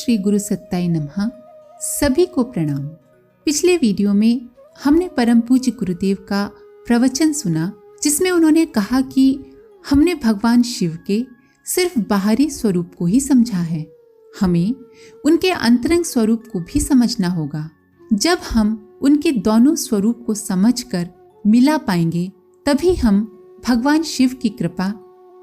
श्री गुरु सत्ताय नमः। सभी को प्रणाम। पिछले वीडियो में हमने परम पूज्य गुरुदेव का प्रवचन सुना, जिसमें उन्होंने कहा कि हमने भगवान शिव के सिर्फ बाहरी स्वरूप को ही समझा है, हमें उनके अंतरंग स्वरूप को भी समझना होगा। जब हम उनके दोनों स्वरूप को समझकर मिला पाएंगे, तभी हम भगवान शिव की कृपा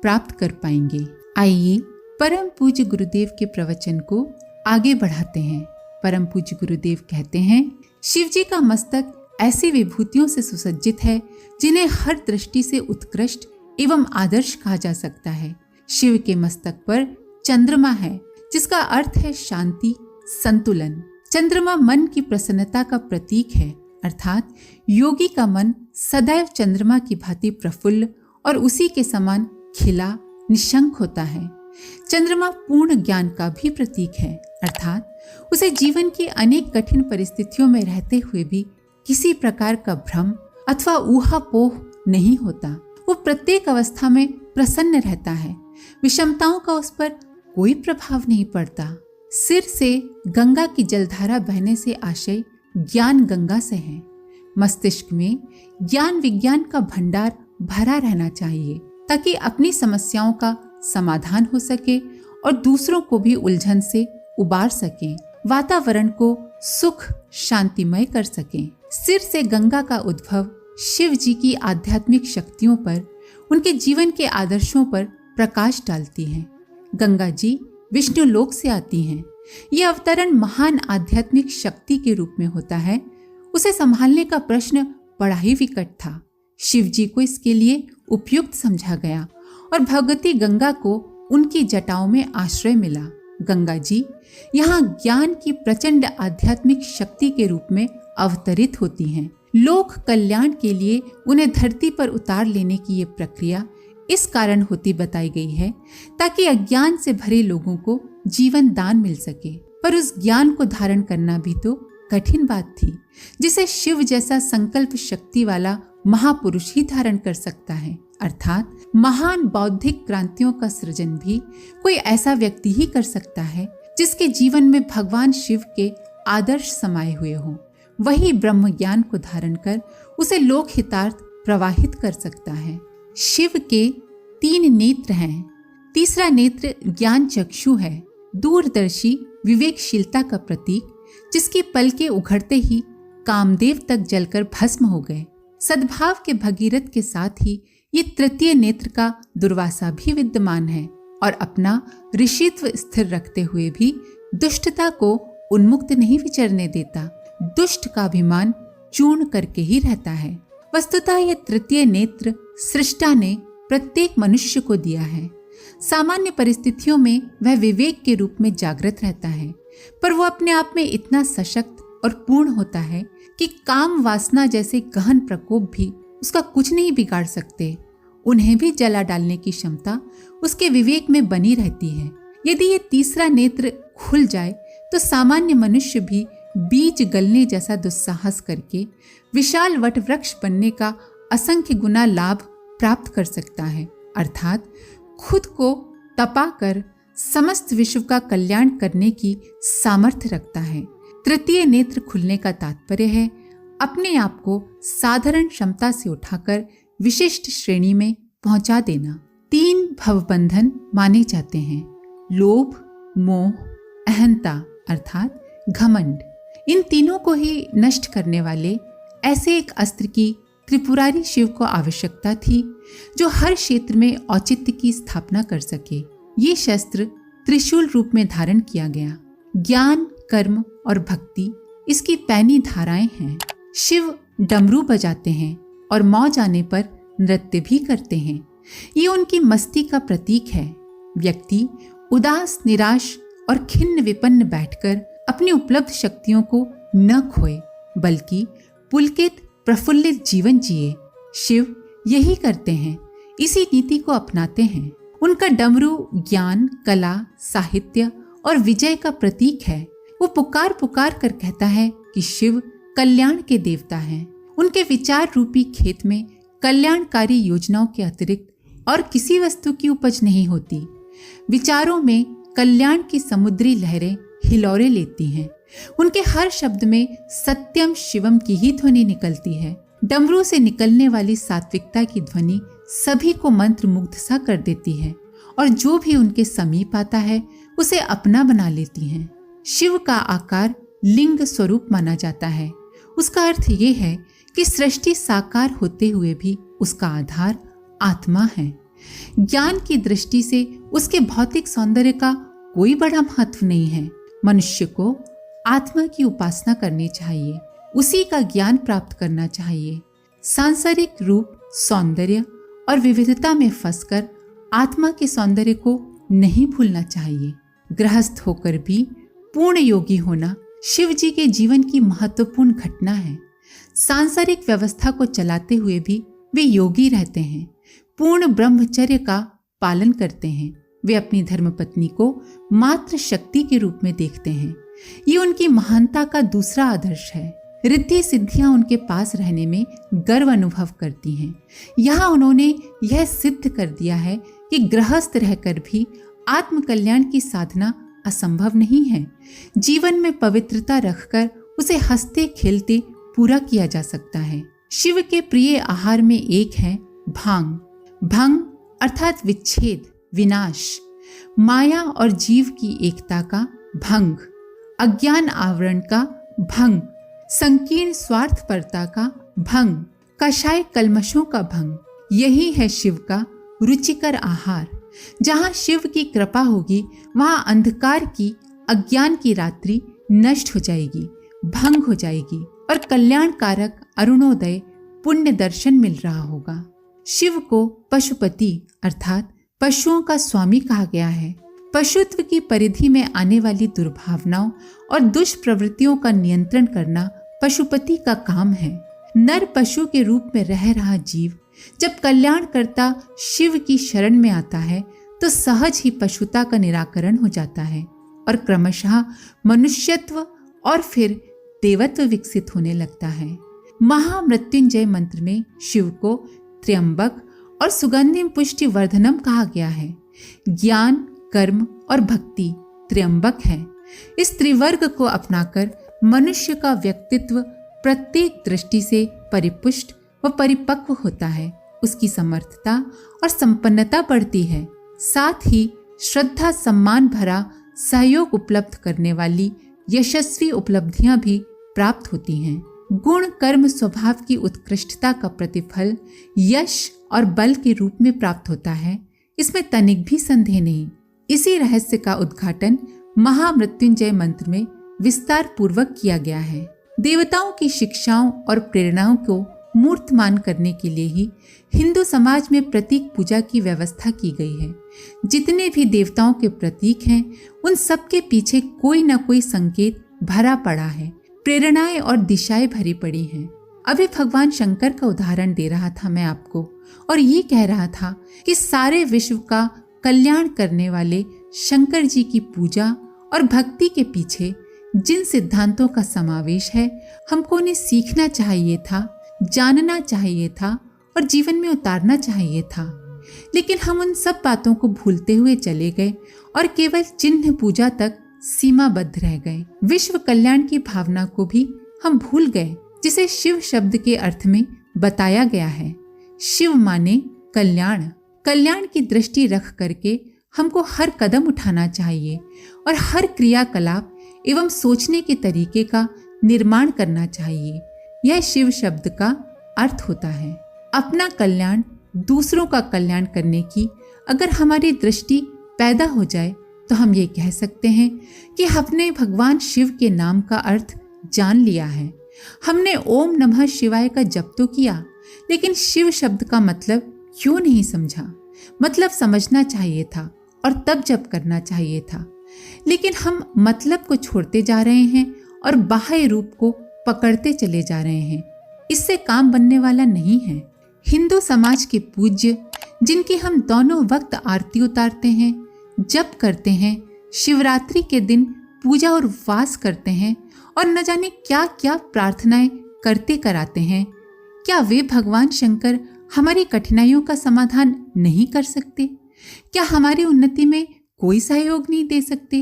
प्राप्त कर पाएंगे। आइए परम पूज्य गुरुदेव के प्रवचन को आगे बढ़ाते हैं। परम पूज्य गुरुदेव कहते हैं, शिव जी का मस्तक ऐसी विभूतियों से सुसज्जित है जिन्हें हर दृष्टि से उत्कृष्ट एवं आदर्श कहा जा सकता है। शिव के मस्तक पर चंद्रमा है, जिसका अर्थ है शांति, संतुलन। चंद्रमा मन की प्रसन्नता का प्रतीक है, अर्थात योगी का मन सदैव चंद्रमा की भांति प्रफुल्ल और उसी के समान खिला निशंक होता है। चंद्रमा पूर्ण ज्ञान का भी प्रतीक है, अर्थात उसे जीवन की अनेक कठिन परिस्थितियों में रहते हुए भी किसी प्रकार का भ्रम अथवा ऊहापोह नहीं होता। वो प्रत्येक अवस्था में प्रसन्न रहता है, विषमताओं का उस पर कोई प्रभाव नहीं पड़ता। सिर से गंगा की जलधारा बहने से आशय ज्ञान गंगा से है। मस्तिष्क में ज्ञान विज्ञान का भंडार भरा रहना चाहिए, ताकि अपनी समस्याओं का समाधान हो सके और दूसरों को भी उलझन से उबार सके, वातावरण को सुख शांतिमय कर सके। सिर से गंगा का उद्भव शिव जी की आध्यात्मिक शक्तियों पर, उनके जीवन के आदर्शों पर प्रकाश डालती है। गंगा जी विष्णु लोक से आती हैं। यह अवतरण महान आध्यात्मिक शक्ति के रूप में होता है। उसे संभालने का प्रश्न बड़ा ही विकट था। शिव जी को इसके लिए उपयुक्त समझा गया और भगवती गंगा को उनकी जटाओं में आश्रय मिला। गंगा जी यहाँ ज्ञान की प्रचंड आध्यात्मिक शक्ति के रूप में अवतरित होती हैं। लोक कल्याण के लिए उन्हें धरती पर उतार लेने की ये प्रक्रिया इस कारण होती बताई गई है, ताकि अज्ञान से भरे लोगों को जीवन दान मिल सके। पर उस ज्ञान को धारण करना भी तो कठिन बात थी, जिसे शिव जैसा संकल्प शक्ति वाला महापुरुष ही धारण कर सकता है। अर्थात महान बौद्धिक क्रांतियों का सृजन भी कोई ऐसा व्यक्ति ही कर सकता है, जिसके जीवन में भगवान शिव के आदर्श समाये हुए हों। वही ब्रह्म ज्ञान को धारण कर उसे लोक हितार्थ प्रवाहित कर सकता है। शिव के 3 नेत्र हैं। तीसरा नेत्र ज्ञान चक्षु है, दूरदर्शी विवेकशीलता का प्रतीक, जिसकी पलकें उघड़ते ही कामदेव तक जलकर भस्म हो गए। सद्भाव के भगीरथ के साथ ही ये तृतीय नेत्र का दुर्वासा भी विद्यमान है और अपना ऋषित्व स्थिर रखते हुए भी दुष्टता को उन्मुक्त नहीं विचरने देता। दुष्ट का अभिमान चूर्ण करके ही रहता है। वस्तुतः यह तृतीय नेत्र सृष्टा ने प्रत्येक मनुष्य को दिया है। सामान्य परिस्थितियों में वह विवेक के रूप में जागृत रहता है, पर वो अपने आप में इतना सशक्त और पूर्ण होता है कि काम वासना जैसे गहन प्रकोप भी उसका कुछ नहीं बिगाड़ सकते। उन्हें भी जला डालने की क्षमता उसके विवेक में बनी रहती है। यदि ये तीसरा नेत्र खुल जाए तो सामान्य मनुष्य भी बीज गलने जैसा दुस्साहस करके विशाल वट वृक्ष बनने का असंख्य गुना लाभ प्राप्त कर सकता है। अर्थात खुद को तपा कर समस्त विश्व का कल्याण करने की सामर्थ्य रखता है। तृतीय नेत्र खुलने का तात्पर्य है अपने आप को साधारण क्षमता से उठाकर विशिष्ट श्रेणी में पहुंचा देना। 3 भवबंधन माने जाते हैं: लोभ, मोह, अहंता अर्थात घमंड। इन तीनों को ही नष्ट करने वाले ऐसे एक अस्त्र की त्रिपुरारी शिव को आवश्यकता थी, जो हर क्षेत्र में औचित्य की स्थापना कर सके। ये शस्त्र त्रिशूल रूप में धारण किया गया। ज्ञान, कर्म और भक्ति इसकी पैनी धाराएं हैं। शिव डमरू बजाते हैं और मौज आने पर नृत्य भी करते हैं। ये उनकी मस्ती का प्रतीक है। व्यक्ति उदास, निराश और खिन्न विपन्न बैठकर अपनी उपलब्ध शक्तियों को न खोए, बल्कि पुलकित प्रफुल्लित जीवन जिए। शिव यही करते हैं, इसी नीति को अपनाते हैं। उनका डमरू ज्ञान, कला, साहित्य और विजय का प्रतीक है। वो पुकार पुकार कर कहता है कि शिव कल्याण के देवता हैं। उनके विचार रूपी खेत में कल्याणकारी योजनाओं के अतिरिक्त और किसी वस्तु की उपज नहीं होती। विचारों में कल्याण की समुद्री लहरें हिलोरे लेती हैं। उनके हर शब्द में सत्यम शिवम की ही ध्वनि निकलती है। डमरू से निकलने वाली सात्विकता की ध्वनि सभी को मंत्र मुग्ध सा कर देती है और जो भी उनके समीप आता है उसे अपना बना लेती हैं। शिव का आकार लिंग स्वरूप माना जाता है। उसका अर्थ ये है कि सृष्टि साकार होते हुए भी उसका आधार आत्मा है। ज्ञान की दृष्टि से उसके भौतिक सौंदर्य का कोई बड़ा महत्व नहीं है। मनुष्य को आत्मा की उपासना करनी चाहिए, उसी का ज्ञान प्राप्त करना चाहिए। सांसारिक रूप, सौंदर्य और विविधता में फंसकर आत्मा के सौंदर्य को नहीं भूलना चाहिए। गृहस्थ होकर भी पूर्ण योगी होना शिव जी के जीवन की महत्वपूर्ण घटना है। सांसारिक व्यवस्था को चलाते हुए भी वे योगी रहते हैं, पूर्ण ब्रह्मचर्य का पालन करते हैं। वे अपनी धर्मपत्नी को मात्र शक्ति के रूप में देखते हैं। ये उनकी महानता का दूसरा आदर्श है। रिद्धि सिद्धियां उनके पास रहने में गर्व अनुभव करती हैं। यहाँ उन्होंने यह सिद्ध कर दिया है कि गृहस्थ रहकर भी आत्म कल्याण की साधना असंभव नहीं है। जीवन में पवित्रता रखकर उसे हंसते खेलते पूरा किया जा सकता है। शिव के प्रिय आहार में एक है भांग। भंग अर्थात विच्छेद, विनाश, माया और जीव की एकता का भंग, अज्ञान आवरण का भंग, संकीर्ण स्वार्थपरता का भंग, कषाय कल्मशों का भंग। यही है शिव का रुचिकर आहार। जहाँ शिव की कृपा होगी वहाँ अंधकार की, अज्ञान की रात्रि नष्ट हो जाएगी, भंग हो जाएगी और कल्याणकारक अरुणोदय पुण्य दर्शन मिल रहा होगा। शिव को पशुपति अर्थात पशुओं का स्वामी कहा गया है। पशुत्व की परिधि में आने वाली दुर्भावनाओं और दुष्प्रवृत्तियों का नियंत्रण करना पशुपति का काम है। नर पशु के रूप में रह रहा जीव जब कल्याणकर्ता शिव की शरण में आता है तो सहज ही पशुता का निराकरण हो जाता है और क्रमशः मनुष्यत्व और फिर देवत्व विकसित होने लगता है। महामृत्युंजय मंत्र में शिव को त्र्यंबक और सुगंधिम पुष्टि वर्धनम कहा गया है। ज्ञान, कर्म और भक्ति त्र्यंबक है। इस त्रिवर्ग को अपनाकर मनुष्य का व्यक्तित्व प्रत्येक दृष्टि से परिपुष्ट व परिपक्व होता है। उसकी समर्थता और संपन्नता बढ़ती है। साथ ही श्रद्धा, सम्मान भरा सहयोग उपलब्ध करने वाली यशस्वी उपलब्धियां भी प्राप्त होती हैं। गुण, कर्म, स्वभाव की उत्कृष्टता का प्रतिफल यश और बल के रूप में प्राप्त होता है, इसमें तनिक भी संदेह नहीं। इसी रहस्य का उद्घाटन महामृत्युंजय मंत्र में विस्तार पूर्वक किया गया है। देवताओं की शिक्षाओं और प्रेरणाओं को मूर्तमान करने के लिए ही हिंदू समाज में प्रतीक पूजा की व्यवस्था की गई है। जितने भी देवताओं के प्रतीक हैं उन सब के पीछे कोई न कोई संकेत भरा पड़ा है, प्रेरणाएं और दिशाएं भरी पड़ी हैं। अभी भगवान शंकर का उदाहरण दे रहा था मैं आपको और ये कह रहा था कि सारे विश्व का कल्याण करने वाले शंकर जी की पूजा और भक्ति के पीछे जिन सिद्धांतों का समावेश है हमको उन्हें सीखना चाहिए था, जानना चाहिए था और जीवन में उतारना चाहिए था। लेकिन हम उन सब बातों को भूलते हुए चले गए और केवल चिन्ह पूजा तक सीमाबद्ध रह गए। विश्व कल्याण की भावना को भी हम भूल गए जिसे शिव शब्द के अर्थ में बताया गया है। शिव माने कल्याण। कल्याण की दृष्टि रख करके हमको हर कदम उठाना चाहिए और हर क्रियाकलाप एवं सोचने के तरीके का निर्माण करना चाहिए। यह शिव शब्द का अर्थ होता है। अपना कल्याण, दूसरों का कल्याण करने की अगर हमारी दृष्टि पैदा हो जाए तो हम ये कह सकते हैं कि हमने भगवान शिव के नाम का अर्थ जान लिया है। हमने ओम नमः शिवाय का जप तो किया, लेकिन शिव शब्द का मतलब क्यों नहीं समझा? मतलब समझना चाहिए था और तब जप करना चाहिए था। लेकिन हम मतलब को छोड़ते जा रहे हैं और बाह्य रूप को पकड़ते चले जा रहे हैं। इससे काम बनने वाला नहीं है। हिंदू समाज के पूज्य जिनकी हम दोनों वक्त आरती उतारते हैं, जप करते हैं, शिवरात्रि के दिन पूजा और उपवास करते हैं और न जाने क्या क्या प्रार्थनाएं करते कराते हैं, क्या वे भगवान शंकर हमारी कठिनाइयों का समाधान नहीं कर सकते? क्या हमारी उन्नति में कोई सहयोग नहीं दे सकते?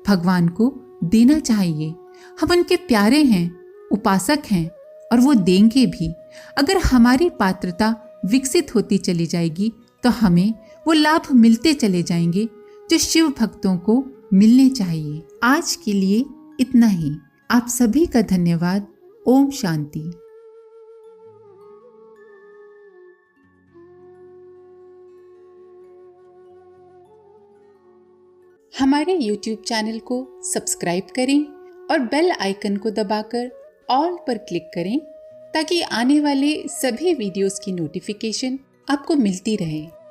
भगवान को देना चाहिए। हम उनके प्यारे हैं, उपासक हैं और वो देंगे भी। अगर हमारी पात्रता विकसित होती चली जाएगी तो हमें वो लाभ मिलते चले जाएंगे जो शिव भक्तों को मिलने चाहिए। आज के लिए इतना ही। आप सभी का धन्यवाद। ओम शांति। हमारे YouTube चैनल को सब्सक्राइब करें और बेल आइकन को दबाकर ऑल पर क्लिक करें ताकि आने वाले सभी वीडियोस की नोटिफिकेशन आपको मिलती रहे।